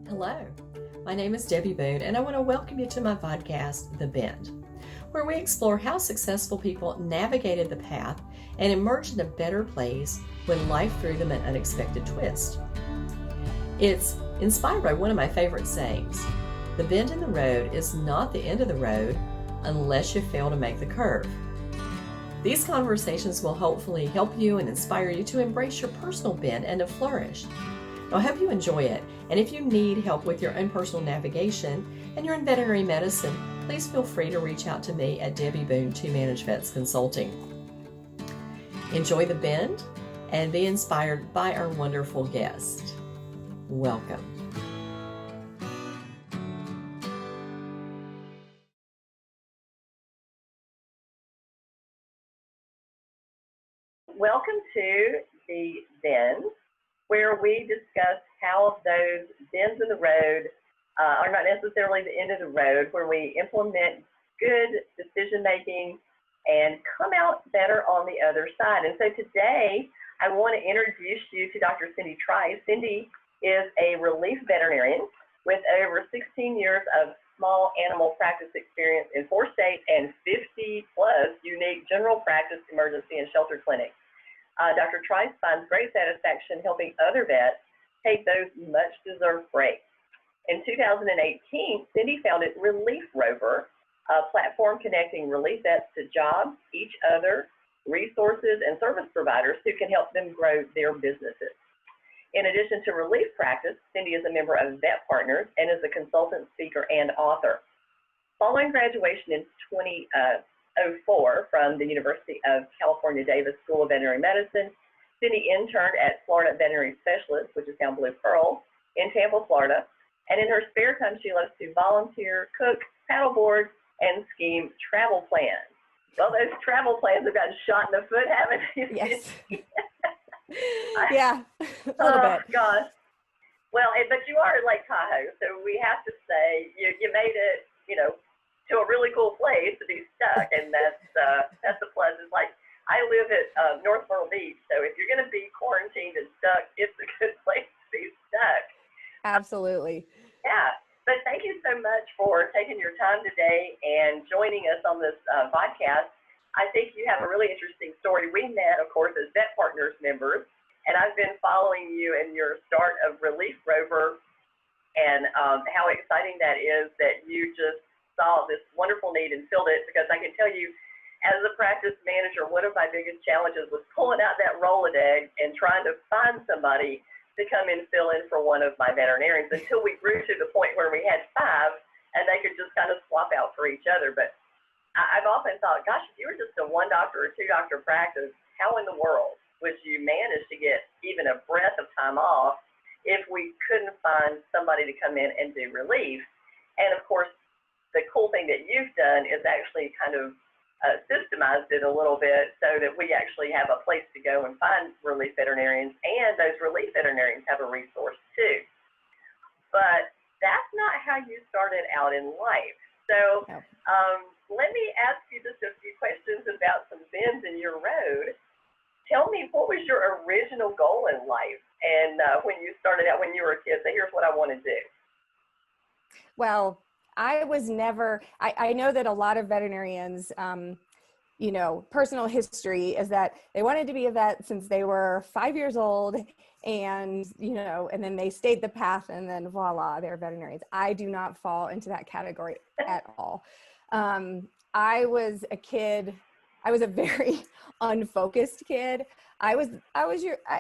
Hello, my name is Debbie Boone, and I want to welcome you to my podcast, The Bend, where we explore how successful people navigated the path and emerged in a better place when life threw them an unexpected twist. It's inspired by one of my favorite sayings: the bend in the road is not the end of the road unless you fail to make the curve. These conversations will hopefully help you and inspire you to embrace your personal bend and to flourish. I hope you enjoy it, and if you need help with your own personal navigation and you're in veterinary medicine, please feel free to reach out to me at Debbie Boone 2 Manage Vets Consulting. Enjoy the bend and be inspired by our wonderful guest. Welcome. Welcome to the Bend, where we discuss how those bends in the road are not necessarily the end of the road, where we implement good decision making and come out better on the other side. And so today, I want to introduce you to Dr. Cindy Trice. Cindy is a relief veterinarian with over 16 years of small animal practice experience in 4 states and 50 plus unique general practice, emergency, and shelter clinics. Dr. Trice finds great satisfaction helping other vets take those much-deserved breaks. In 2018, Cindy founded Relief Rover, a platform connecting relief vets to jobs, each other, resources, and service providers who can help them grow their businesses. In addition to relief practice, Cindy is a member of Vet Partners and is a consultant, speaker, and author. Following graduation in 2004 from the University of California Davis School of Veterinary Medicine, Cindy interned at Florida Veterinary Specialist, which is now Blue Pearl, in Tampa, Florida. And in her spare time, she loves to volunteer, cook, paddleboard, and scheme travel plans. Well, those travel plans have gotten shot in the foot, haven't they? Yes. Yeah, a little bit. Gosh. Well, but you are at Lake Tahoe, so we have to say you made it, to a really cool place to be stuck, and that's the plus. It's like I live at North Myrtle Beach, so if you're going to be quarantined and stuck, it's a good place to be stuck. Absolutely. Yeah, but thank you so much for taking your time today and joining us on this podcast. I think you have a really interesting story. We met, of course, as Vet Partners members, and I've been following you in your start of Relief Rover, and how exciting that is that you just saw this wonderful need and filled it, because I can tell you, as a practice manager, one of my biggest challenges was pulling out that Rolodex and trying to find somebody to come and fill in for one of my veterinarians until we grew to the point where we had 5 and they could just kind of swap out for each other. But I've often thought, gosh, if you were just a 1 doctor or 2 doctor practice, how in the world would you manage to get even a breath of time off if we couldn't find somebody to come in and do relief? And of course, the cool thing that you've done is actually kind of systemized it a little bit so that we actually have a place to go and find relief veterinarians, and those relief veterinarians have a resource too. But that's not how you started out in life. So let me ask you just a few questions about some bends in your road. Tell me, what was your original goal in life, and when you started out when you were a kid, so here's what I want to do? Well, I was never, I know that a lot of veterinarians, personal history is that they wanted to be a vet since they were 5 years old, and, and then they stayed the path, and then voila, they're veterinarians. I do not fall into that category at all. I was a very unfocused kid. I was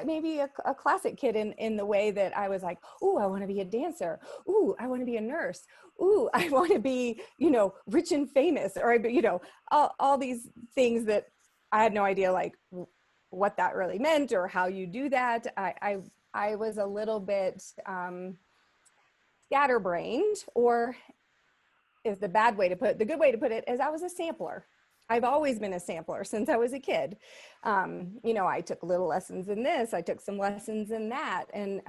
maybe a classic kid in the way that I was like, ooh, I want to be a dancer. Ooh, I want to be a nurse. Ooh, I want to be, rich and famous, or, all these things that I had no idea, like, what that really meant or how you do that. I was a little bit scatterbrained, or is the bad way to put it. The good way to put it is I was a sampler. I've always been a sampler since I was a kid. I took little lessons in this, I took some lessons in that, and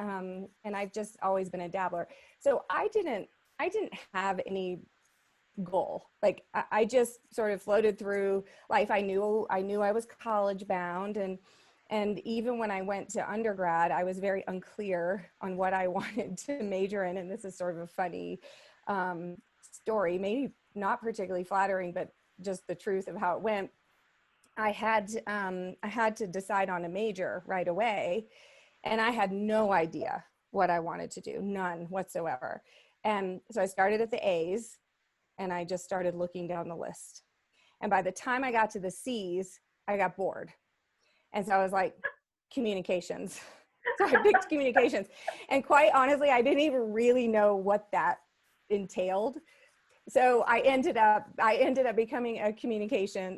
I've just always been a dabbler. So I didn't have any goal. Like I just sort of floated through life. I knew I was college bound, and And even when I went to undergrad, I was very unclear on what I wanted to major in. And this is sort of a funny story, maybe not particularly flattering, but just the truth of how it went. I had to decide on a major right away, and I had no idea what I wanted to do, none whatsoever. And so I started at the A's, and I just started looking down the list. And by the time I got to the C's, I got bored. And so I was like, communications. So I picked communications. And quite honestly, I didn't even really know what that entailed. So I ended up becoming a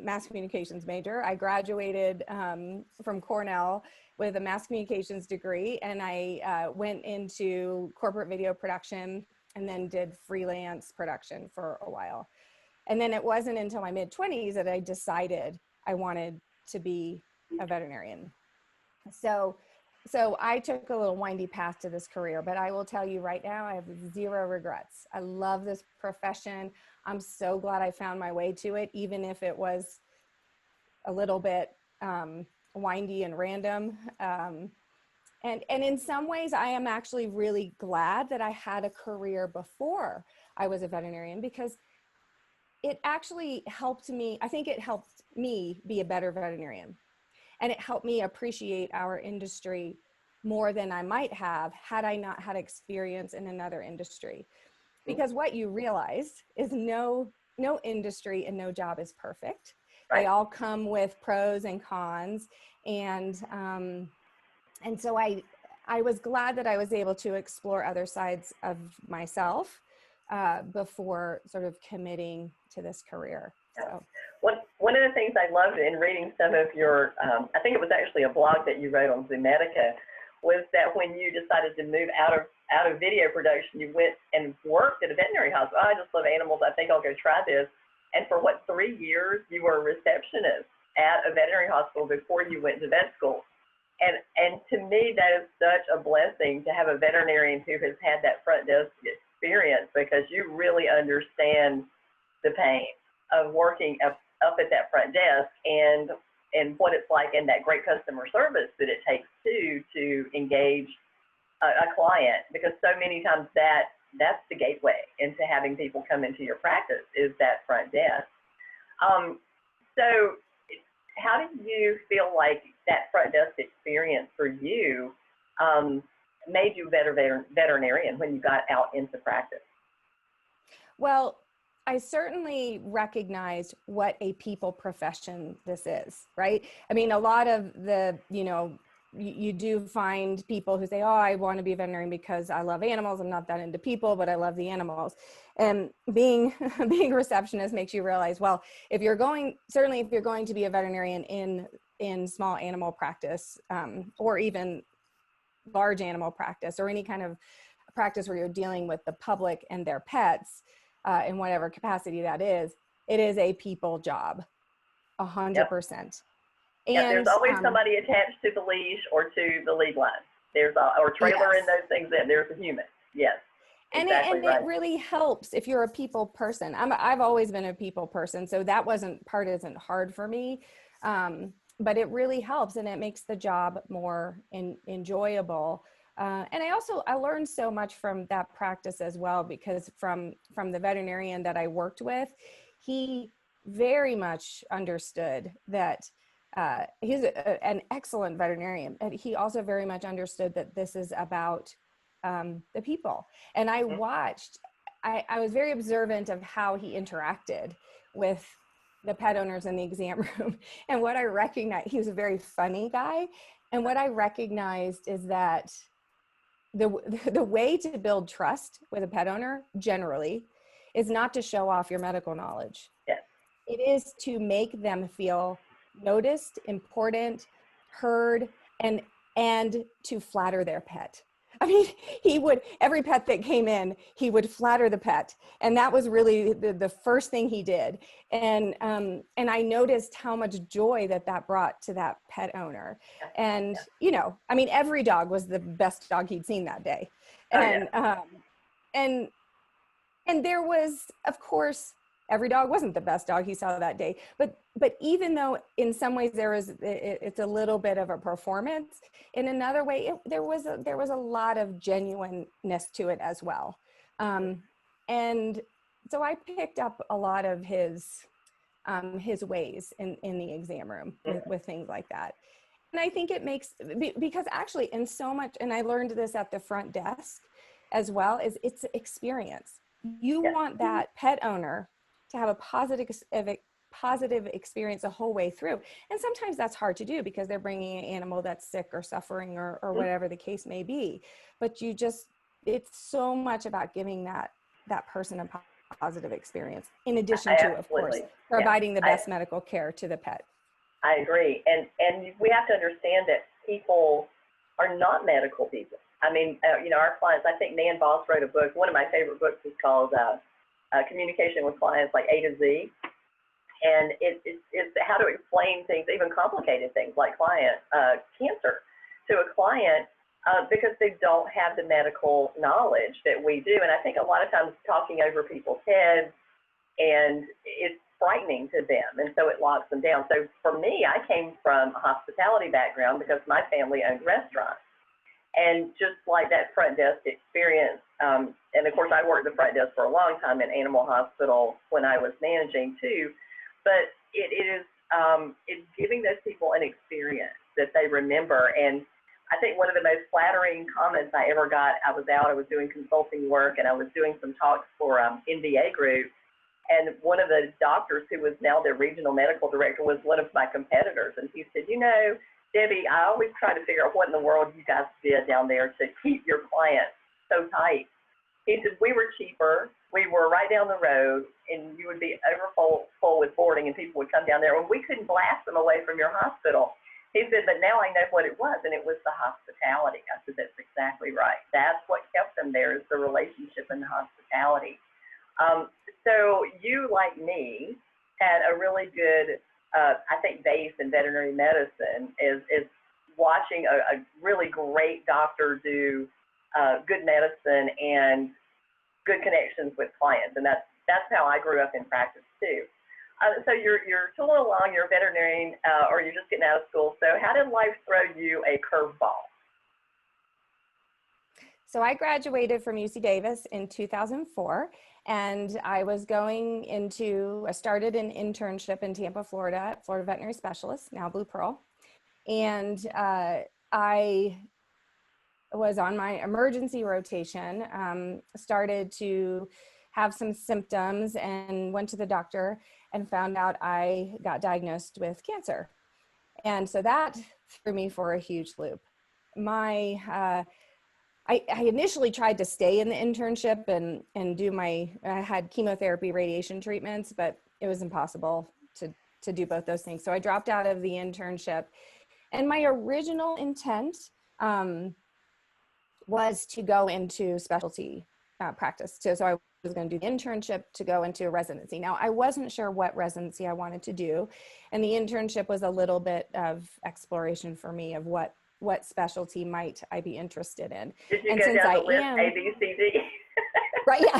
mass communications major. I graduated from Cornell with a mass communications degree, and I went into corporate video production and then did freelance production for a while. And then it wasn't until my mid-20s that I decided I wanted to be a veterinarian. So I took a little windy path to this career, but I will tell you right now, I have zero regrets. I love this profession. I'm so glad I found my way to it, even if it was a little bit windy and random. And in some ways, I am actually really glad that I had a career before I was a veterinarian, because it actually helped me. I think it helped me be a better veterinarian. And it helped me appreciate our industry more than I might have had I not had experience in another industry. Because what you realize is no industry and no job is perfect. Right. They all come with pros and cons. And so I was glad that I was able to explore other sides of myself before sort of committing to this career. So. One of the things I loved in reading some of your, I think it was actually a blog that you wrote on Zoomatica, was that when you decided to move out of video production, you went and worked at a veterinary hospital. I just love animals. I think I'll go try this. And for 3 years, you were a receptionist at a veterinary hospital before you went to vet school. And to me, that is such a blessing to have a veterinarian who has had that front desk experience, because you really understand the pain of working up at that front desk and what it's like, and that great customer service that it takes to engage a client, because so many times that's the gateway into having people come into your practice, is that front desk. So how do you feel like that front desk experience for you made you a better veterinarian when you got out into practice? Well, I certainly recognized what a people profession this is, right? I mean, a lot of the, you do find people who say, oh, I want to be a veterinarian because I love animals. I'm not that into people, but I love the animals. And being a receptionist makes you realize, well, if you're going to be a veterinarian in small animal practice, or even large animal practice, or any kind of practice where you're dealing with the public and their pets, in whatever capacity that is, it is a people job, 100%. Yep, And there's always somebody attached to the leash or to the lead line. There's or trailer in those things. There's a human. Yes. And exactly right. It really helps if you're a people person. I've always been a people person, so that isn't hard for me. But it really helps, and it makes the job more enjoyable. And I learned so much from that practice as well, because from the veterinarian that I worked with, he very much understood that he's an excellent veterinarian, but he also very much understood that this is about the people. And I watched, I was very observant of how he interacted with the pet owners in the exam room. And what I recognized, he was a very funny guy. And what I recognized is that the way to build trust with a pet owner generally is not to show off your medical knowledge. Yes. It is to make them feel noticed, important, heard, and to flatter their pet. I mean, every pet that came in, he would flatter the pet. And that was really the first thing he did. And I noticed how much joy that brought to that pet owner. And, every dog was the best dog he'd seen that day. And there was, of course, every dog wasn't the best dog he saw that day. But even though in some ways it's a little bit of a performance, in another way, there was a lot of genuineness to it as well. And so I picked up a lot of his ways in the exam room with things like that. And I think it makes, because actually in so much, and I learned this at the front desk as well, is it's experience. You want that pet owner to have a positive experience the whole way through. And sometimes that's hard to do because they're bringing an animal that's sick or suffering or whatever the case may be. But it's so much about giving that person a positive experience, in addition to, of course, providing the best medical care to the pet. I agree. And we have to understand that people are not medical people. I mean, our clients, I think Nan Voss wrote a book. One of my favorite books is called Communication with Clients, like A to Z. And it's how to explain things, even complicated things like cancer to a client, because they don't have the medical knowledge that we do. And I think a lot of times talking over people's heads, and it's frightening to them, and so it locks them down. So for me, I came from a hospitality background because my family owned restaurants. And just like that front desk experience, and of course I worked the front desk for a long time in animal hospital when I was managing too, but it's giving those people an experience that they remember. And I think one of the most flattering comments I ever got, I was doing consulting work, and I was doing some talks for NDA Group, and one of the doctors who was now their regional medical director was one of my competitors, and he said, Debbie, I always try to figure out what in the world you guys did down there to keep your clients so tight. He said, we were cheaper, we were right down the road, and you would be full with boarding, and people would come down there, and we couldn't blast them away from your hospital. He said, but now I know what it was, and it was the hospitality. I said, that's exactly right. That's what kept them there, is the relationship and the hospitality. So you, like me, had a really good, I think, base in veterinary medicine is watching a really great doctor do good medicine and good connections with clients. And that's how I grew up in practice too. So you're tooling along, you're a veterinarian, or you're just getting out of school. So how did life throw you a curveball? So I graduated from UC Davis in 2004, and I started an internship in Tampa, Florida, at Florida Veterinary Specialist, now Blue Pearl. And I was on my emergency rotation, started to have some symptoms, and went to the doctor and found out I got diagnosed with cancer. And so that threw me for a huge loop. I initially tried to stay in the internship and I had chemotherapy radiation treatments, but it was impossible to do both those things. So I dropped out of the internship, and my original intent was to go into specialty practice. So I was going to do the internship to go into a residency. Now, I wasn't sure what residency I wanted to do, and the internship was a little bit of exploration for me of what specialty might I be interested in. Did you go down the list, A, B, C, D? Right, yeah,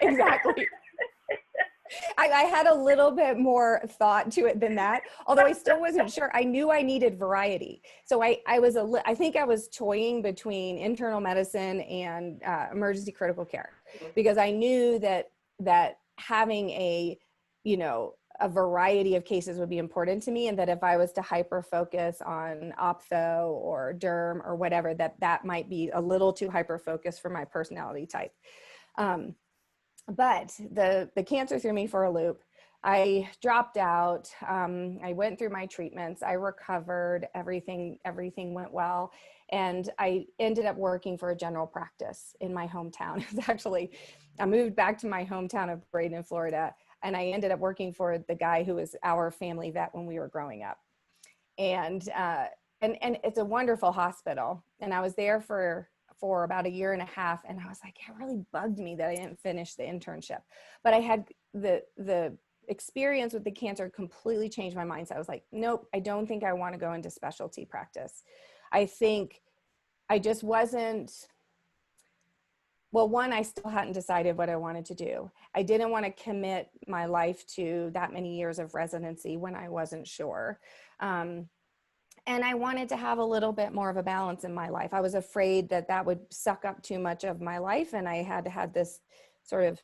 exactly. I had a little bit more thought to it than that, although I still wasn't sure. I knew I needed variety. So I think I was toying between internal medicine and emergency critical care, because I knew that having a variety of cases would be important to me, and that if I was to hyper focus on optho or derm or whatever, that might be a little too hyper focused for my personality type. But the cancer threw me for a loop. I dropped out. I went through my treatments. I recovered. Everything went well. And I ended up working for a general practice in my hometown. I moved back to my hometown of Braden, Florida, and I ended up working for the guy who was our family vet when we were growing up. And it's a wonderful hospital. And I was there for about a year and a half. And I was like, it really bugged me that I didn't finish the internship. But I had the experience with the cancer completely changed my mindset. I was like, nope, I don't think I want to go into specialty practice. I think I just wasn't Well, one, I still hadn't decided what I wanted to do. I didn't want to commit my life to that many years of residency when I wasn't sure. And I wanted to have a little bit more of a balance in my life. I was afraid that that would suck up too much of my life. And I had to have this sort of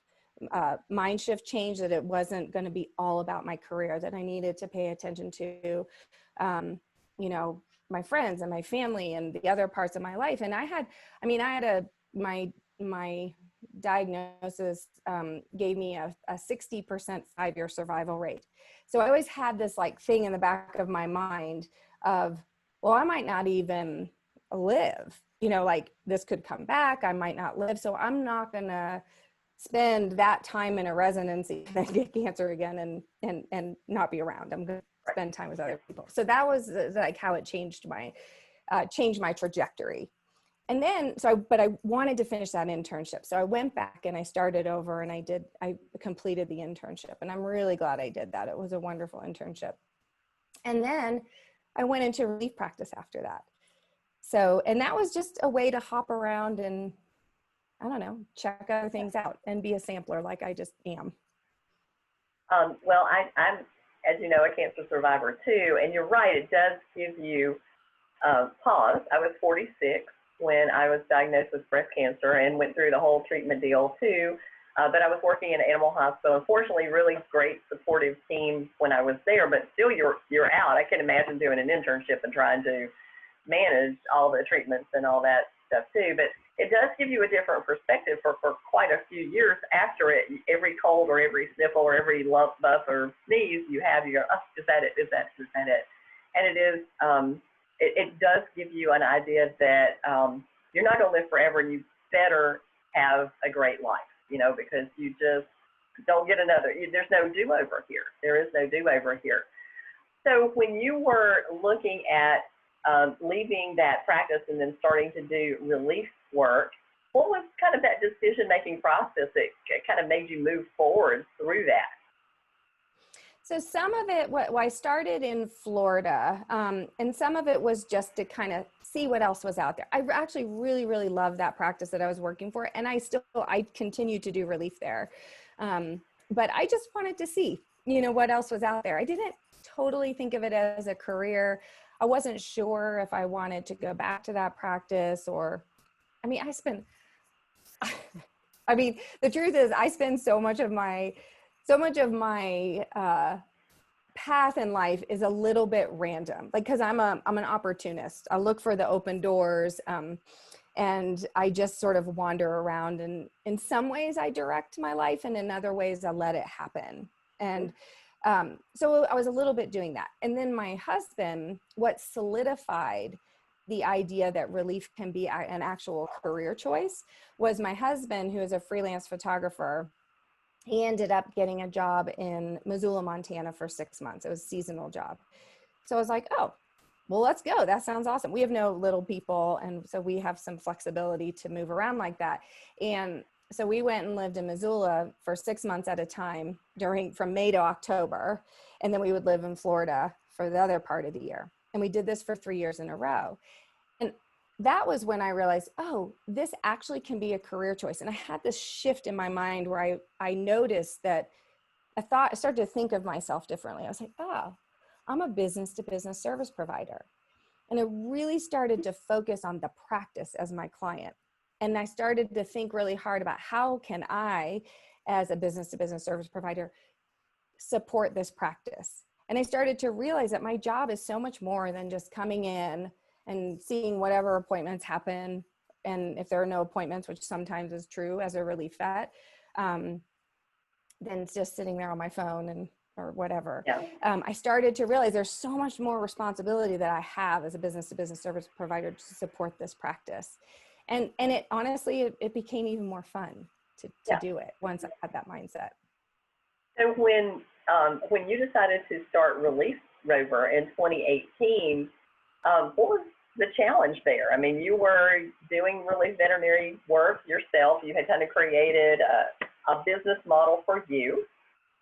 mind shift change, that it wasn't going to be all about my career, that I needed to pay attention to, you know, my friends and my family and the other parts of my life. And my diagnosis gave me a 60% 5-year survival rate. So I always had this like thing in the back of my mind of, well, I might not even live, you know, like this could come back, I might not live. So I'm not gonna spend that time in a residency and then get cancer again and not be around. I'm gonna spend time with other people. So that was like how it changed my trajectory. And then, but I wanted to finish that internship. So I went back and I started over and I completed the internship, and I'm really glad I did that. It was a wonderful internship. And then I went into relief practice after that. So, and that was just a way to hop around and, I don't know, check other things out and be a sampler like I just am. Well, I'm, as you know, a cancer survivor too, and you're right, it does give you pause. I was 46 when I was diagnosed with breast cancer and went through the whole treatment deal too. But I was working in an animal hospital. Unfortunately, really great supportive team when I was there, but still you're out. I can imagine doing an internship and trying to manage all the treatments and all that stuff too. But it does give you a different perspective for quite a few years after it. Every cold or every sniffle or every lump, bump, or sneeze you have, you go, oh, is that it? Is that it? And it is, it does give you an idea that you're not going to live forever, and you better have a great life, you know, because you just don't get another, there's no do-over here. There is no do-over here. So when you were looking at leaving that practice and then starting to do relief work, what was kind of that decision-making process that kind of made you move forward through that? So some of it, I started in Florida, and some of it was just to kind of see what else was out there. I actually really, really loved that practice that I was working for, and I continue to do relief there. But I just wanted to see, you know, what else was out there. I didn't totally think of it as a career. I wasn't sure if I wanted to go back to that practice, or, I mean, the truth is I spend so much of my path in life is a little bit random, like, cause I'm an opportunist. I look for the open doors, and I just sort of wander around, and in some ways I direct my life, and in other ways I let it happen. And so I was a little bit doing that. And then my husband, what solidified the idea that relief can be an actual career choice, was my husband, who is a freelance photographer. He ended up getting a job in Missoula, Montana for 6 months. It was a seasonal job. So I was like, oh, well, let's go. That sounds awesome. We have no little people, and so we have some flexibility to move around like that. And so we went and lived in Missoula for 6 months at a time from May to October. And then we would live in Florida for the other part of the year. And we did this for 3 years in a row. And that was when I realized, oh, this actually can be a career choice. And I had this shift in my mind where I noticed that I started to think of myself differently. I was like, oh, I'm a business to business service provider. And I really started to focus on the practice as my client. And I started to think really hard about how can I, as a business to business service provider, support this practice. And I started to realize that my job is so much more than just coming in and seeing whatever appointments happen. And if there are no appointments, which sometimes is true as a relief vet, then it's just sitting there on my phone or whatever. Yeah. I started to realize there's so much more responsibility that I have as a business to business service provider to support this practice. And it honestly, it became even more fun to do it once I had that mindset. So when you decided to start Relief Rover in 2018, what was the challenge there? I mean, you were doing relief veterinary work yourself. You had kind of created a business model for you.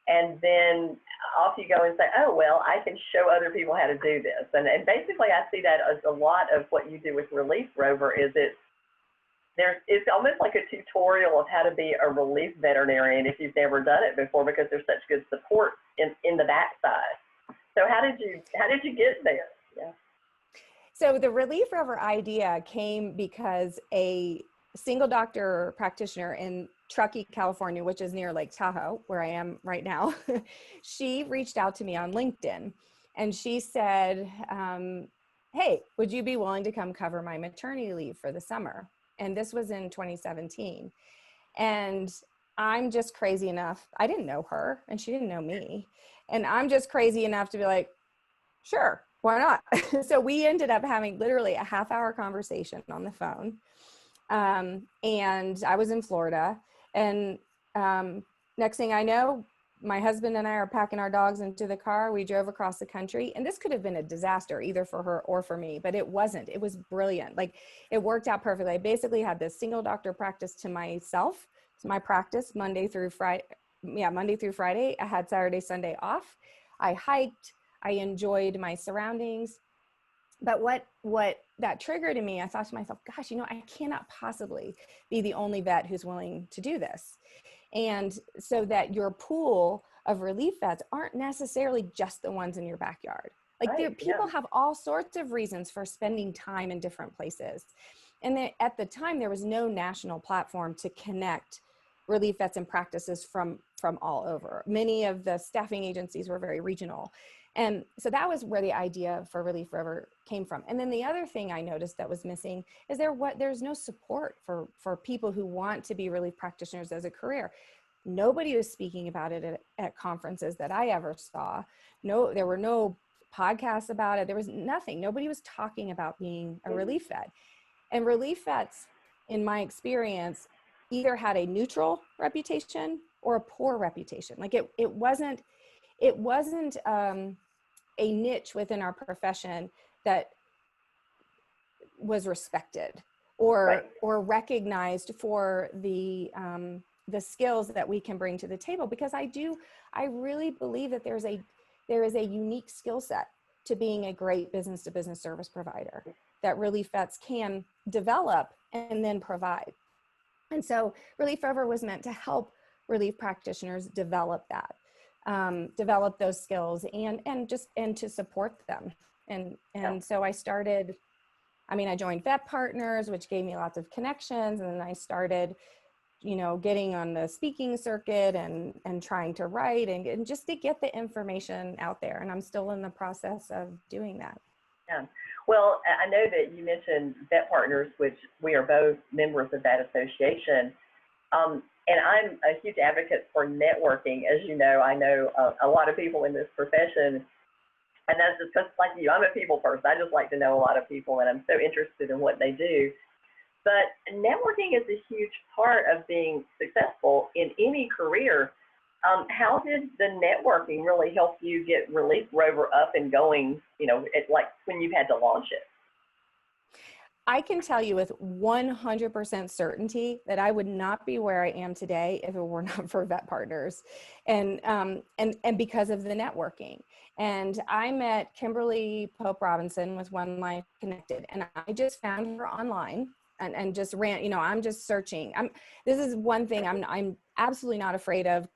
And then off you go and say, oh, well, I can show other people how to do this. And basically I see that as a lot of what you do with Relief Rover is it's almost like a tutorial of how to be a relief veterinarian if you've never done it before, because there's such good support in the backside. So how did you get there? Yeah. So the Relief Rover idea came because a single doctor practitioner in Truckee, California, which is near Lake Tahoe, where I am right now, she reached out to me on LinkedIn, and she said, hey, would you be willing to come cover my maternity leave for the summer? And this was in 2017. And I'm just crazy enough. I didn't know her and she didn't know me. And I'm just crazy enough to be like, sure, why not? So we ended up having literally a half-hour conversation on the phone. And I was in Florida. And next thing I know, my husband and I are packing our dogs into the car. We drove across the country, and this could have been a disaster either for her or for me, but it wasn't. It was brilliant. Like, it worked out perfectly. I basically had this single doctor practice to myself. It's my practice Monday through Friday. Yeah, Monday through Friday. I had Saturday, Sunday off. I hiked. I enjoyed my surroundings. But what that triggered in me, I thought to myself, gosh, I cannot possibly be the only vet who's willing to do this. And so that your pool of relief vets aren't necessarily just the ones in your backyard. Like, Right, people have all sorts of reasons for spending time in different places. And at the time, there was no national platform to connect relief vets and practices from all over. Many of the staffing agencies were very regional. And so that was where the idea for Relief Rover came from. And then the other thing I noticed that was missing is there's no support for people who want to be relief practitioners as a career. Nobody was speaking about it at conferences that I ever saw. No, there were no podcasts about it. There was nothing. Nobody was talking about being a relief vet. And relief vets, in my experience, either had a neutral reputation or a poor reputation. Like, it wasn't a niche within our profession that was respected or recognized for the skills that we can bring to the table. Because I really believe that there is a unique skill set to being a great business to business service provider that relief vets can develop and then provide. And so Relief Rover was meant to help relief practitioners develop that. Develop those skills and to support them. And so I joined Vet Partners, which gave me lots of connections. And then I started, getting on the speaking circuit and trying to write and just to get the information out there. And I'm still in the process of doing that. Yeah. Well, I know that you mentioned Vet Partners, which we are both members of that association. And I'm a huge advocate for networking. As you know, I know a lot of people in this profession, and that's just like you. I'm a people person. I just like to know a lot of people, and I'm so interested in what they do. But networking is a huge part of being successful in any career. How did the networking really help you get Relief Rover up and going, like when you had to launch it? I can tell you with 100% certainty that I would not be where I am today if it were not for Vet Partners, and because of the networking. And I met Kimberly Pope Robinson with One Life Connected, and I just found her online and just ran. I'm just searching. This is one thing I'm absolutely not afraid of,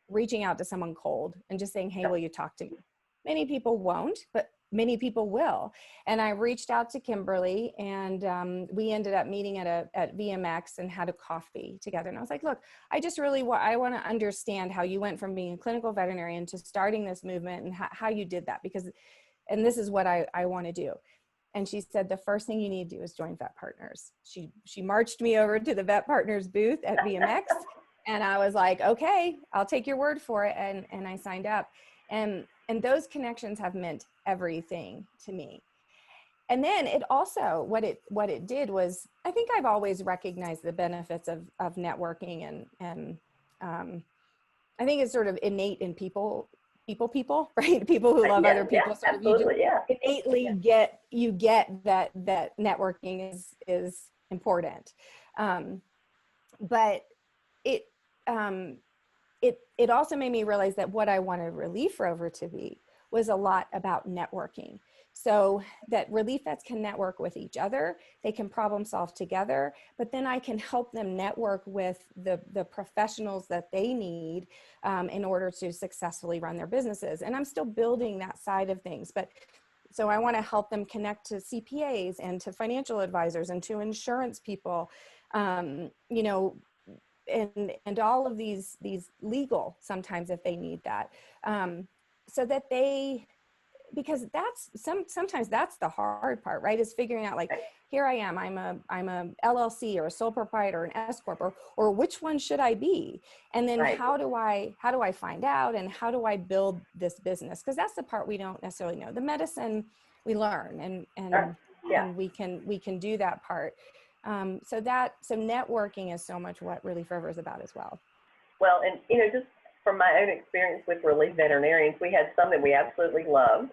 reaching out to someone cold and just saying, hey, will you talk to me? Many people won't, but many people will. And I reached out to Kimberly, and we ended up meeting at VMX and had a coffee together. And I was like, look, I just really I want to understand how you went from being a clinical veterinarian to starting this movement and how you did that, and this is what I want to do. And she said, the first thing you need to do is join Vet Partners. She marched me over to the Vet Partners booth at VMX. And I was like, okay, I'll take your word for it. And I signed up. And those connections have meant everything to me. And then it also, what it did was, I think I've always recognized the benefits of networking, and I think it's sort of innate in people, right? People who love other people. Yeah, absolutely, innately get that networking is important. But it also made me realize that what I wanted Relief Rover to be was a lot about networking. So that relief vets can network with each other, they can problem solve together, but then I can help them network with the professionals that they need in order to successfully run their businesses. And I'm still building that side of things, but so I want to help them connect to CPAs and to financial advisors and to insurance people, you know, and all of these legal sometimes if they need that, so that they, because that's sometimes that's the hard part, right? Is figuring out like, here I am, I'm a LLC or a sole proprietor, an S corp, or which one should I be? And then how do I find out, and how do I build this business? Because that's the part we don't necessarily know. The medicine we learn, and we can do that part. So networking is so much what Relief River is about as well. Well, and you know, just from my own experience with relief veterinarians, we had some that we absolutely loved,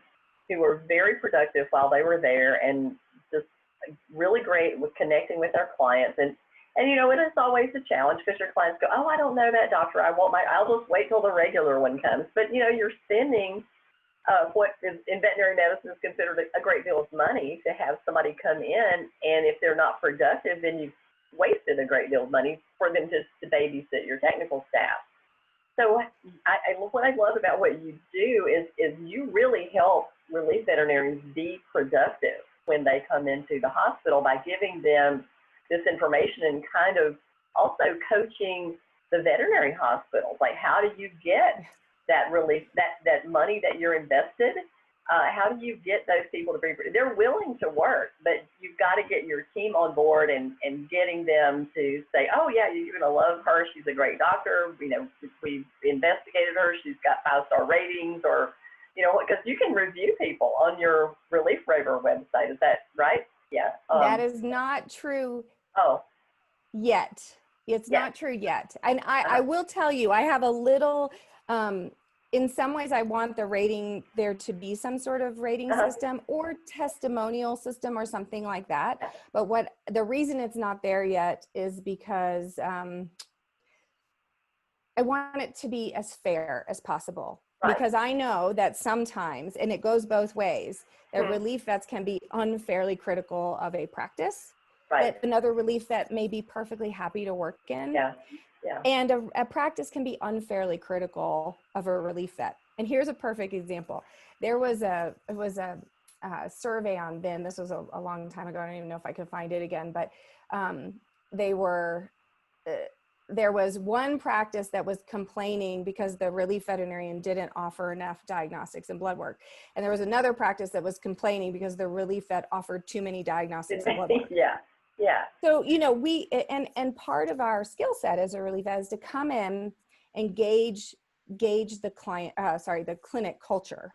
who were very productive while they were there, and just really great with connecting with our clients. And you know, it is always a challenge because your clients go, oh, I don't know that doctor. I'll just wait till the regular one comes. But you know, you're spending what is in veterinary medicine is considered a great deal of money to have somebody come in, and if they're not productive, then you've wasted a great deal of money for them just to babysit your technical staff. So what I love about what you do is you really help relief veterinarians be productive when they come into the hospital by giving them this information and kind of also coaching the veterinary hospitals. Like, how do you get that relief, that money that you're invested? How do you get those people to be, they're willing to work, but you've got to get your team on board and getting them to say, oh yeah, you're going to love her. She's a great doctor. You know, we've investigated her. She's got 5-star ratings, or, you know, because you can review people on your Relief River website. Is that right? Yeah. That is not true. Oh. Yet. It's not true yet. And I will tell you, I have a little, in some ways, I want the rating there to be some sort of rating system or testimonial system or something like that. But the reason it's not there yet is because I want it to be as fair as possible. Right. Because I know that sometimes, and it goes both ways, that relief vets can be unfairly critical of a practice that another relief vet may be perfectly happy to work in. Yeah. Yeah. And a practice can be unfairly critical of a relief vet. And here's a perfect example. It was a survey on BIM. This was a long time ago. I don't even know if I could find it again, but there was one practice that was complaining because the relief veterinarian didn't offer enough diagnostics and blood work. And there was another practice that was complaining because the relief vet offered too many diagnostics and blood work. Yeah. Yeah. So, you know, and part of our skill set as a relief vet is to come in and gauge the the clinic culture.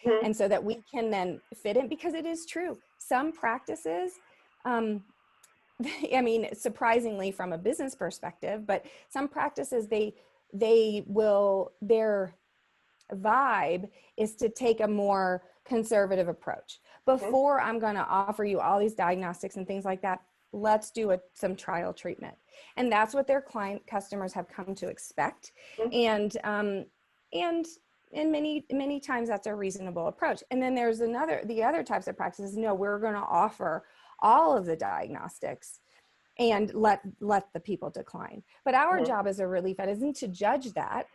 Mm-hmm. And so that we can then fit in, because it is true. Some practices, I mean, surprisingly from a business perspective, but some practices, their vibe is to take a more conservative approach. Before I'm going to offer you all these diagnostics and things like that, let's do some trial treatment. And that's what their customers have come to expect. And many times that's a reasonable approach. And then there's the other types of practices. No, we're going to offer all of the diagnostics and let the people decline. But our job as a relief vet isn't to judge that.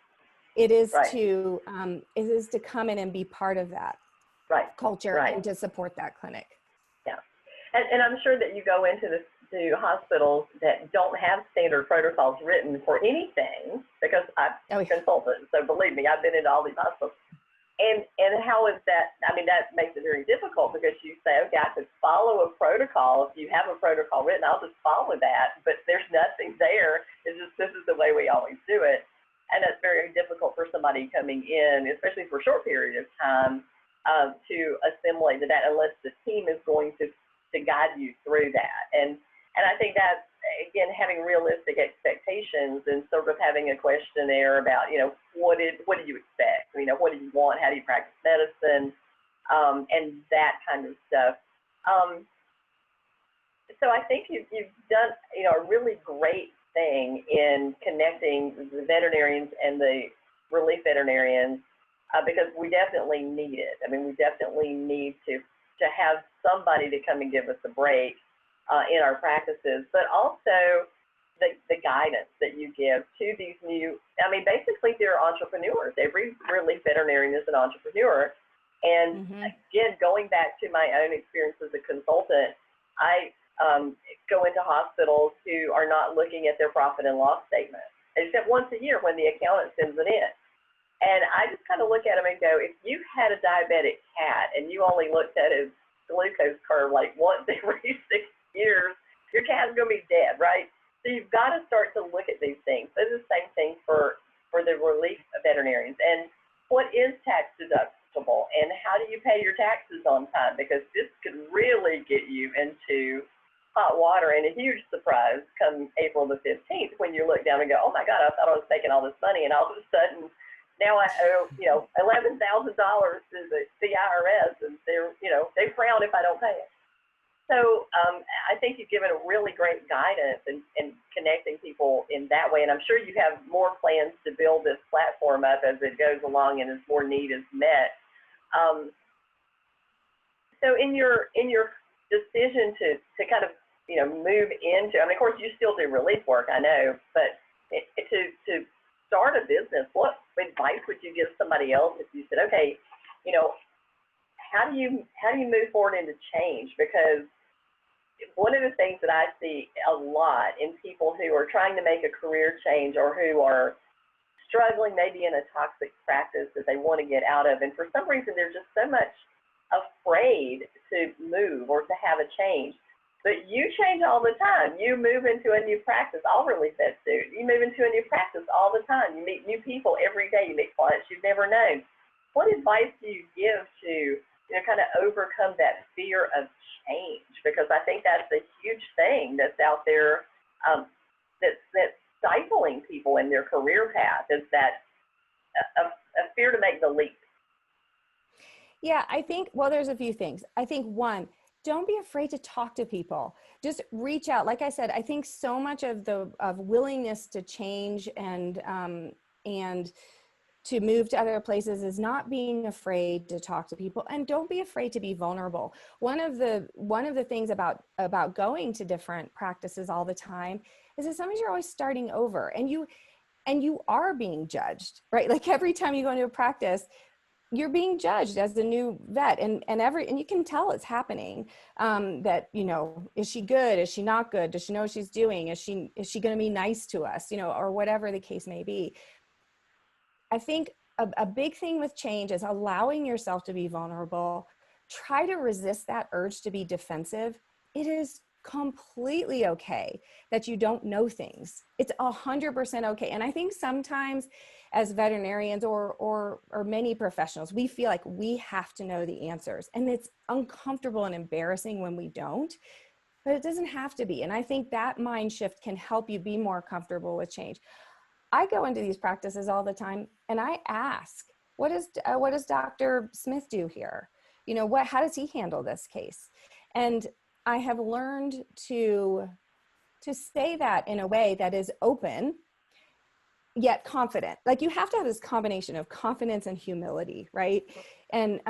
It is to come in and be part of that culture and to support that clinic. Yeah. And I'm sure that you go into to hospitals that don't have standard protocols written for anything, because I've consulted. So believe me, I've been into all these hospitals. And how is that? I mean, that makes it very difficult, because you say, okay, I could follow a protocol. If you have a protocol written, I'll just follow that. But there's nothing there. It's just, this is the way we always do it. And that's very difficult for somebody coming in, especially for a short period of time, to assimilate to that, unless the team is going to guide you through that. And I think that, again, having realistic expectations and sort of having a questionnaire about, you know, what do you expect? You know, what do you want? How do you practice medicine? And that kind of stuff. So I think you've done, you know, a really great thing in connecting the veterinarians and the relief veterinarians because we definitely need it. I mean, we definitely need to have somebody to come and give us a break in our practices, but also the guidance that you give to these new, I mean, basically they're entrepreneurs. Every relief veterinarian is an entrepreneur. And again, going back to my own experience as a consultant, I go into hospitals who are not looking at their profit and loss statement, except once a year when the accountant sends it in. And I just kind of look at them and go, if you had a diabetic cat and you only looked at his glucose curve like once every 6 years, your cat's going to be dead, right? So you've got to start to look at these things. Those are the same thing for the relief veterinarians. And what is tax deductible, and how do you pay your taxes on time? Because this could really get you into hot water and a huge surprise come April the 15th when you look down and go, oh my God, I thought I was taking all this money, and all of a sudden now I owe, $11,000 to the IRS, and they frown if I don't pay it. So I think you've given a really great guidance in connecting people in that way, and I'm sure you have more plans to build this platform up as it goes along and as more need is met. So in your decision to kind of move into, I mean, of course you still do relief work, I know, but to start a business, what advice would you give somebody else if you said, okay, how do you move forward into change? Because one of the things that I see a lot in people who are trying to make a career change or who are struggling maybe in a toxic practice that they want to get out of, and for some reason they're just so much afraid to move or to have a change. But you change all the time. You move into a new practice. All relief vets do. You move into a new practice all the time. You meet new people every day. You meet clients you've never known. What advice do you give to kind of overcome that fear of change? Because I think that's a huge thing that's out there that's stifling people in their career path, is that a fear to make the leap. Yeah, I think, well, there's a few things. I think one, don't be afraid to talk to people. Just reach out. Like I said, I think so much of willingness to change and to move to other places is not being afraid to talk to people, and don't be afraid to be vulnerable. One of the things about going to different practices all the time is that sometimes you're always starting over, and you are being judged, right? Like every time you go into a practice, you're being judged as the new vet, and you can tell it's happening. That, is she good? Is she not good? Does she know what she's doing? Is she going to be nice to us? Or whatever the case may be. I think a big thing with change is allowing yourself to be vulnerable. Try to resist that urge to be defensive. It is completely okay that you don't know things. It's 100% okay. And I think sometimes as veterinarians or many professionals, we feel like we have to know the answers, and it's uncomfortable and embarrassing when we don't, but it doesn't have to be. And I think that mind shift can help you be more comfortable with change. I go into these practices all the time and I ask, what does Dr. Smith do here? How does he handle this case? And I have learned to say that in a way that is open, yet confident. Like, you have to have this combination of confidence and humility, right? And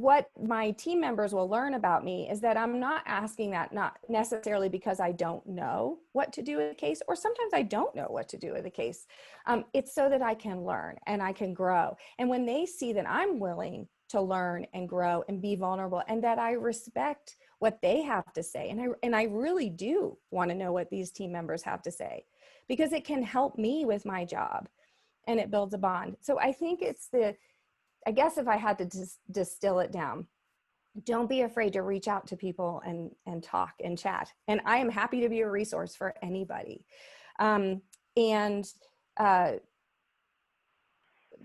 what my team members will learn about me is that I'm not asking that not necessarily because I don't know what to do with a case, or sometimes I don't know what to do with a case. It's so that I can learn and I can grow. And when they see that I'm willing to learn and grow and be vulnerable, and that I respect what they have to say, and I really do want to know what these team members have to say, because it can help me with my job and it builds a bond. So I think I guess if I had to distill it down, don't be afraid to reach out to people and talk and chat. And I am happy to be a resource for anybody.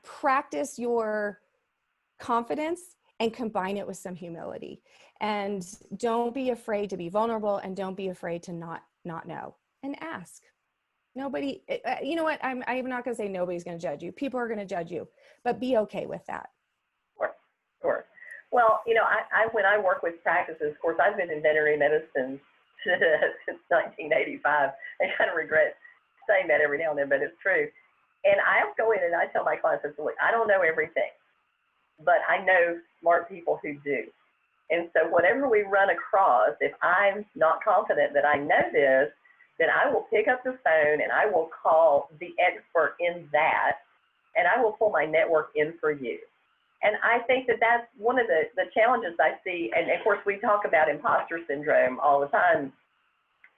Practice your confidence and combine it with some humility. And don't be afraid to be vulnerable, and don't be afraid to not know, and ask. Nobody, you know what? I'm not going to say nobody's going to judge you. People are going to judge you, but be okay with that. Sure. Well, I when I work with practices, of course, I've been in veterinary medicine since 1985. I kind of regret saying that every now and then, but it's true. And I go in and I tell my clients, look, I don't know everything, but I know smart people who do. And so whatever we run across, if I'm not confident that I know this, then I will pick up the phone and I will call the expert in that, and I will pull my network in for you. And I think that that's one of the challenges I see. And of course, we talk about imposter syndrome all the time.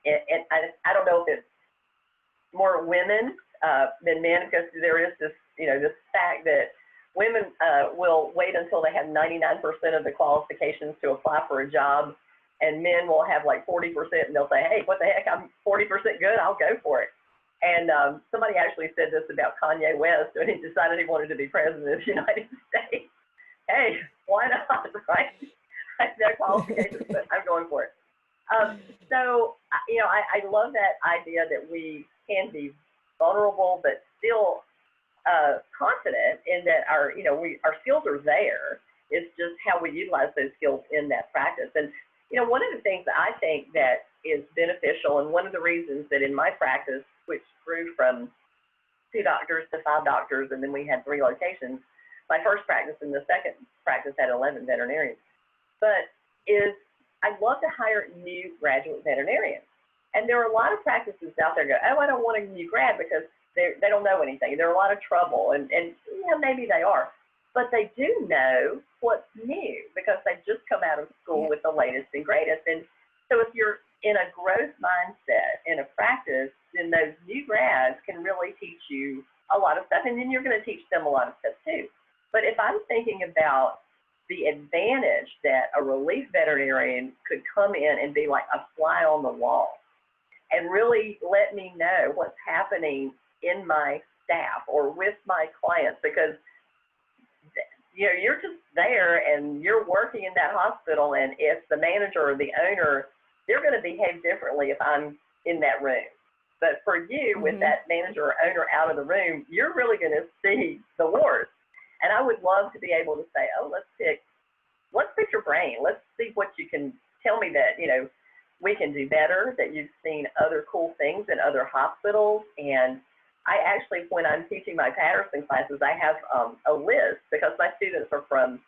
And I don't know if it's more women than men, because there is this, this fact that women will wait until they have 99% of the qualifications to apply for a job, and men will have like 40%, and they'll say, hey, what the heck, I'm 40% good, I'll go for it. And somebody actually said this about Kanye West when he decided he wanted to be president of the United States. Hey, why not, right? I have no qualifications, but I'm going for it. So, I love that idea that we can be vulnerable, but still confident in that our skills are there. It's just how we utilize those skills in that practice. And, one of the things that I think that is beneficial, and one of the reasons that in my practice, which grew from 2 doctors to 5 doctors, and then we had 3 locations, my first practice and the second practice had 11 veterinarians, but I love to hire new graduate veterinarians. And there are a lot of practices out there that go, oh, I don't want a new grad because they don't know anything. They're a lot of trouble, and maybe they are. But they do know what's new because they've just come out of school with the latest and greatest. And so if you're in a growth mindset in a practice, then those new grads can really teach you a lot of stuff, and then you're going to teach them a lot of stuff too. But if I'm thinking about the advantage that a relief veterinarian could come in and be like a fly on the wall and really let me know what's happening in my staff or with my clients, because you're just there and you're working in that hospital, and if the manager or the owner, they're going to behave differently if I'm in that room. But for you, with that manager or owner out of the room, you're really going to see the wars. And I would love to be able to say, oh, let's pick your brain. Let's see what you can tell me that, we can do better, that you've seen other cool things in other hospitals. And I actually, when I'm teaching my Patterson classes, I have a list, because my students are from,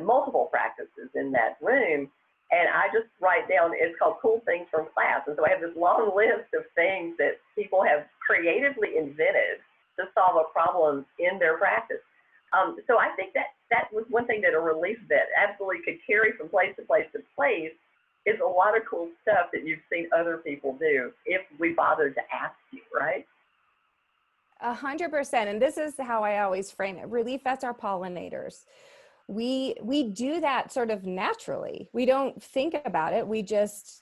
multiple practices in that room. And I just write down, it's called Cool Things from Class. And so I have this long list of things that people have creatively invented to solve a problem in their practice. So I think that was one thing that a relief vet absolutely could carry from place to place to place, is a lot of cool stuff that you've seen other people do if we bothered to ask you, right? 100%. And this is how I always frame it. Relief vets are pollinators. We do that sort of naturally. We don't think about it. We just,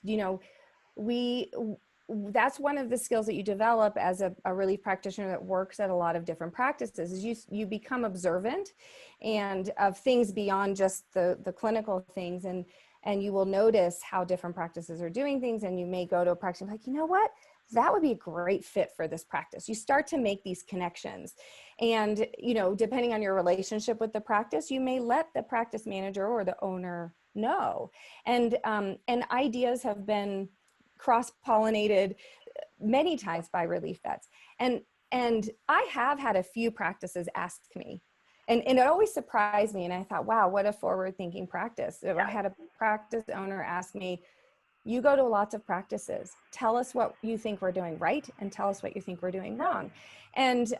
that's one of the skills that you develop as a relief practitioner that works at a lot of different practices, is you become observant and of things beyond just the clinical things. And you will notice how different practices are doing things. And you may go to a practice and be like, you know what? That would be a great fit for this practice. You start to make these connections. And, depending on your relationship with the practice, you may let the practice manager or the owner know. And ideas have been cross-pollinated many times by relief vets. And I have had a few practices ask me, and it always surprised me. And I thought, wow, what a forward-thinking practice. I had a practice owner ask me, you go to lots of practices. Tell us what you think we're doing right, and tell us what you think we're doing wrong. And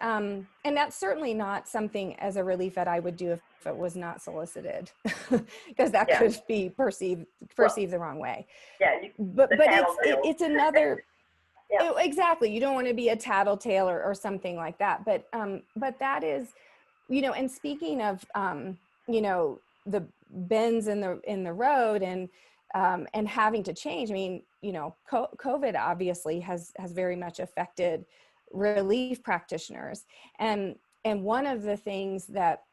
that's certainly not something as a relief vet I would do if it was not solicited, because that could be perceived the wrong way. Yeah, but it's another. Exactly. You don't want to be a tattletale or something like that. But that is, and speaking of the bends in the road and having to change. I mean, COVID obviously has very much affected relief practitioners. And one of the things that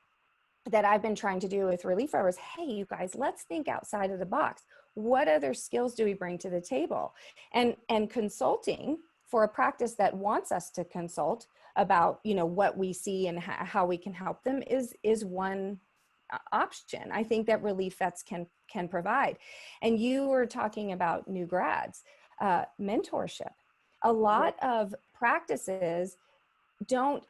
I've been trying to do with relief is, hey, you guys, let's think outside of the box. What other skills do we bring to the table? And consulting for a practice that wants us to consult about, what we see and how we can help them is one option I think that relief vets can provide. And you were talking about new grads, mentorship. A lot of practices don't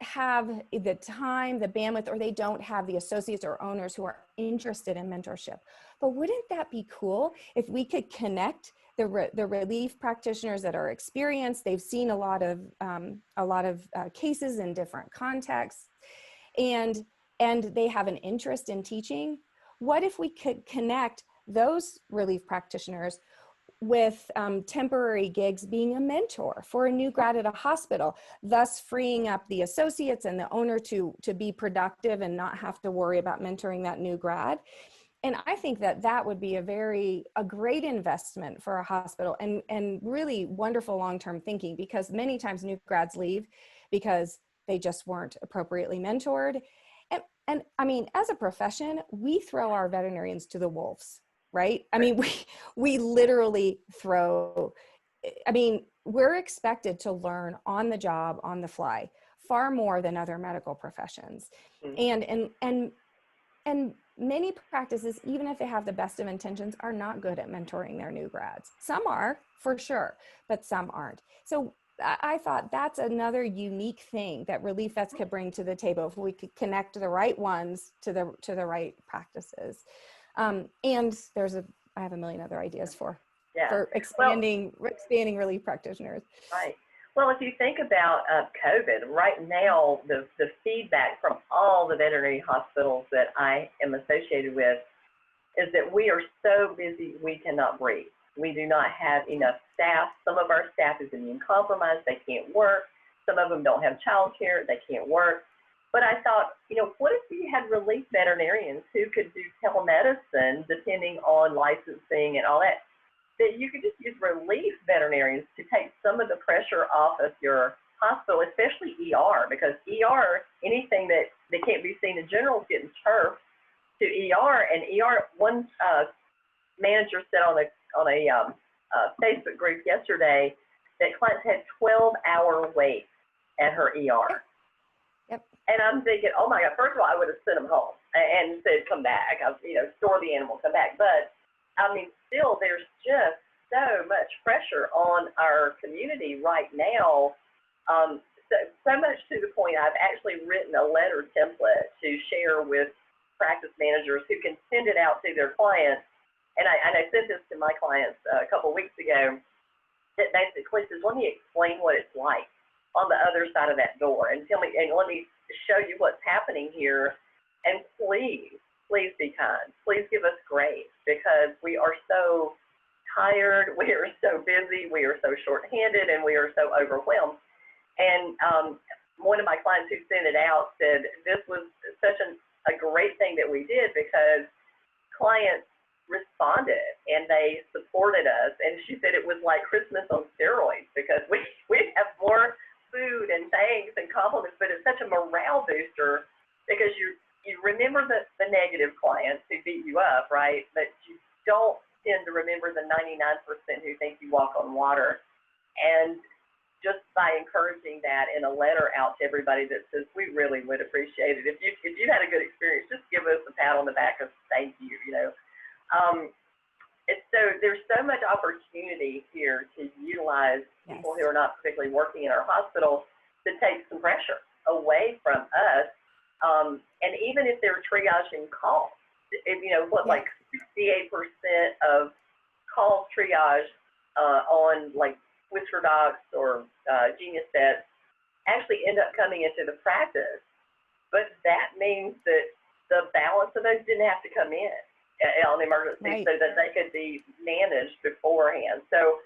have the time, the bandwidth, or they don't have the associates or owners who are interested in mentorship. But wouldn't that be cool if we could connect the relief practitioners that are experienced? They've seen a lot of cases in different contexts, and they have an interest in teaching. What if we could connect those relief practitioners with temporary gigs being a mentor for a new grad at a hospital, thus freeing up the associates and the owner to be productive and not have to worry about mentoring that new grad? And I think that would be a great investment for a hospital, and really wonderful long-term thinking, because many times new grads leave because they just weren't appropriately mentored. And I mean, as a profession, we throw our veterinarians to the wolves, right? I mean, we literally we're expected to learn on the job, on the fly, far more than other medical professions. And many practices, even if they have the best of intentions, are not good at mentoring their new grads. Some are, for sure, but some aren't. So I thought that's another unique thing that relief vets could bring to the table if we could connect the right ones to the right practices. And I have a million other ideas for expanding relief practitioners. Right. Well, if you think about COVID, right now, the feedback from all the veterinary hospitals that I am associated with is that we are so busy we cannot breathe. We do not have enough staff. Some of our staff is immune compromised. They can't work. Some of them don't have child care. They can't work. But I thought, what if we had relief veterinarians who could do telemedicine depending on licensing and all that you could just use relief veterinarians to take some of the pressure off of your hospital, especially ER, because ER, anything that can't be seen in general is getting turfed to ER. And ER, one manager said on a Facebook group yesterday that clients had 12-hour wait at her ER. Yep. And I'm thinking, oh my God, first of all, I would have sent them home and said, come back, store the animal, come back. But I mean, still, there's just so much pressure on our community right now. So much to the point I've actually written a letter template to share with practice managers who can send it out to their clients. And I sent this to my clients a couple of weeks ago that basically says, let me explain what it's like on the other side of that door and let me show you what's happening here. And please be kind. Please give us grace, because we are so tired, we are so busy, we are so short-handed, and we are so overwhelmed. And one of my clients who sent it out said this was such a great thing that we did, because clients responded and they supported us. And she said it was like Christmas on steroids, because we have more food and thanks and compliments, but it's such a morale booster, because you remember the negative clients who beat you up, right? But you don't tend to remember the 99% who think you walk on water. And just by encouraging that in a letter out to everybody that says, we really would appreciate it. If you've had a good experience, just give us a pat on the back of thank you, So there's so much opportunity here to utilize people who are not particularly working in our hospitals to take some pressure away from us. And even if they're triaging calls, like 68% of calls triage on like Whisker Docs or Genius Vets actually end up coming into the practice. But that means that the balance of those didn't have to come in on the emergency, so that they could be managed beforehand. So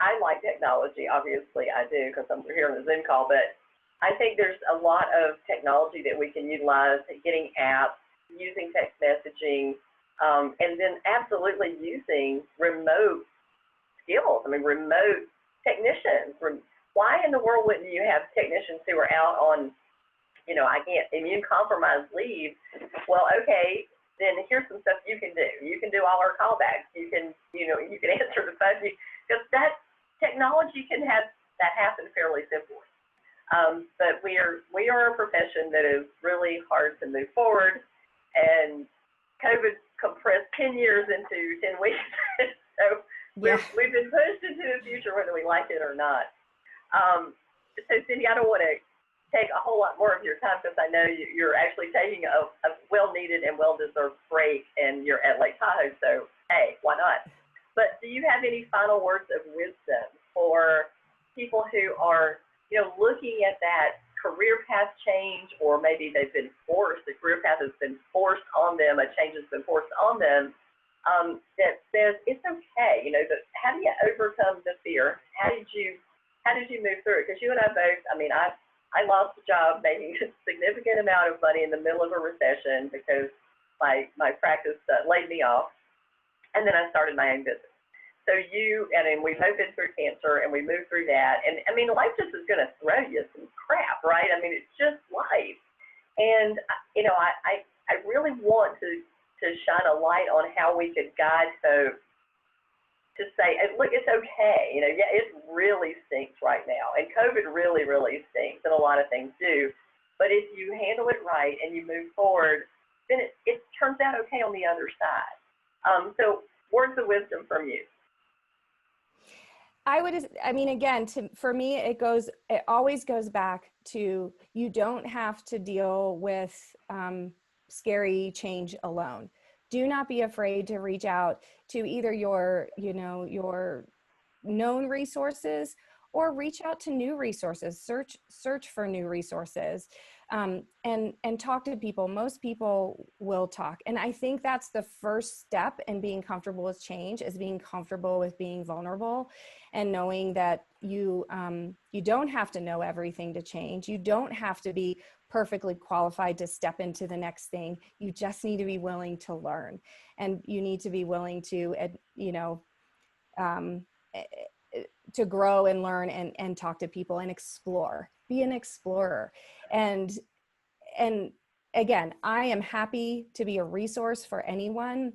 I like technology, obviously I do, because I'm here on the Zoom call, but I think there's a lot of technology that we can utilize, getting apps, using text messaging, and then absolutely using remote skills. Remote technicians. Why in the world wouldn't you have technicians who are out on, immune compromised leave? Well, okay, then here's some stuff you can do. You can do all our callbacks. You can answer the phone, because that technology can have that happen fairly simply. But we are a profession that is really hard to move forward, and COVID compressed 10 years into 10 weeks. So we've been pushed into the future whether we like it or not. so Cindy, I don't want to take a whole lot more of your time because I know you're actually taking a well-needed and well-deserved break, and you're at Lake Tahoe, so hey, why not? But do you have any final words of wisdom for people who are, looking at that career path change, or maybe they've been forced, the career path has been forced on them, a change has been forced on them, that says it's okay, how do you overcome the fear? How did you move through it? Because you and I both, I lost a job making a significant amount of money in the middle of a recession because my practice laid me off, and then I started my own business. So we both been through cancer, and we moved through that. And life just is going to throw you some crap, right? It's just life. And, I really want to shine a light on how we could guide folks to say, look, it's okay. Yeah, it really stinks right now. And COVID really, really stinks, and a lot of things do. But if you handle it right and you move forward, then it turns out okay on the other side. So words of wisdom from you. Again, for me, it always goes back to, you don't have to deal with scary change alone. Do not be afraid to reach out to either your known resources, or reach out to new resources, search for new resources, and talk to people. Most people will talk. And I think that's the first step in being comfortable with change, is being comfortable with being vulnerable and knowing that you don't have to know everything to change. You don't have to be perfectly qualified to step into the next thing. You just need to be willing to learn, and you need to be willing to, to grow and learn and talk to people and explore. Be an explorer. And again, I am happy to be a resource for anyone.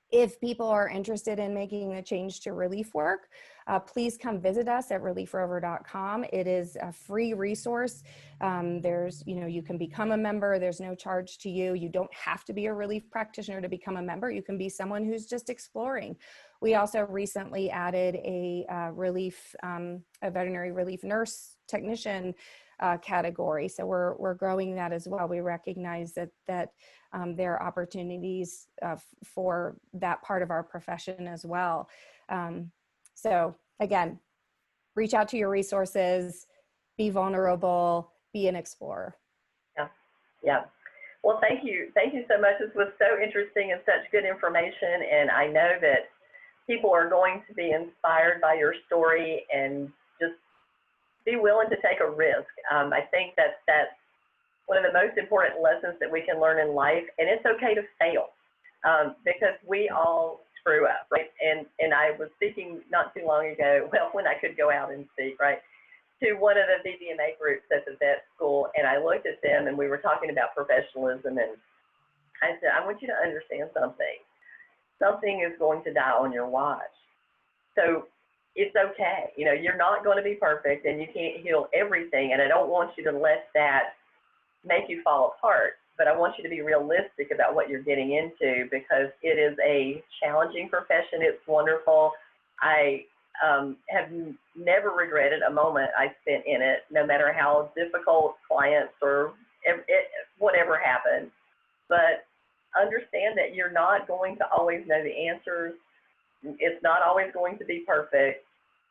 If people are interested in making the change to relief work, please come visit us at reliefrover.com. It is a free resource. You can become a member. There's no charge to you. You don't have to be a relief practitioner to become a member. You can be someone who's just exploring. We also recently added a veterinary relief nurse technician category. So we're growing that as well. We recognize that there are opportunities for that part of our profession as well. So again, reach out to your resources, be vulnerable, be an explorer. Yeah. Well, thank you so much. This was so interesting and such good information. And I know that people are going to be inspired by your story, and just be willing to take a risk. I think that's one of the most important lessons that we can learn in life, and it's okay to fail, because we all screw up, right? And I was speaking not too long ago, well, when I could go out and speak, right, to one of the VBMA groups at the vet school, and I looked at them, and we were talking about professionalism, and I said, I want you to understand something. Something is going to die on your watch. So it's okay. You're not going to be perfect, and you can't heal everything, and I don't want you to let that make you fall apart, but I want you to be realistic about what you're getting into, because it is a challenging profession. It's wonderful. I have never regretted a moment I spent in it, no matter how difficult clients or whatever happened. But understand that you're not going to always know the answers. It's not always going to be perfect,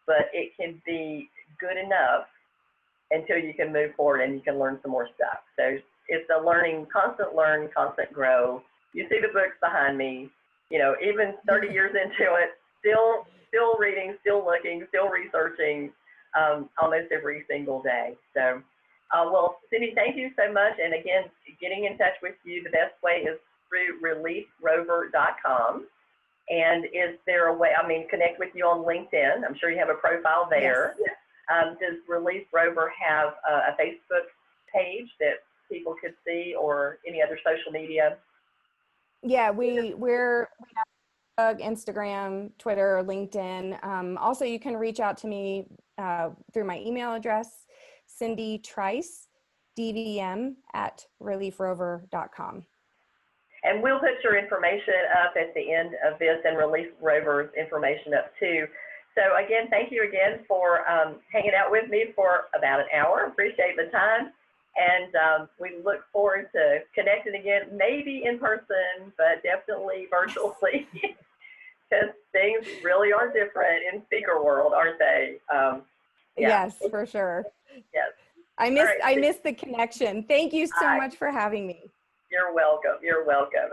but it can be good enough until you can move forward and you can learn some more stuff. So it's a constant learn, constant grow. You see the books behind me, even 30 years into it, still reading, still looking, still researching, almost every single day. So, well, Cindy, thank you so much. And again, getting in touch with you, the best way is through reliefrover.com. And is there a way, connect with you on LinkedIn? I'm sure you have a profile there. Yes. Does Relief Rover have a Facebook page that people could see, or any other social media? Yeah, we're Instagram, Twitter, LinkedIn. Also, you can reach out to me through my email address, Cindy Trice, DVM @reliefrover.com. And we'll put your information up at the end of this, and Relief Rover's information up too. So again, thank you again for hanging out with me for about an hour. Appreciate the time. And we look forward to connecting again, maybe in person, but definitely virtually, because things really are different in speaker world, aren't they? Yes, for sure. Yes. I miss the connection. Thank you so much for having me. You're welcome. You're welcome.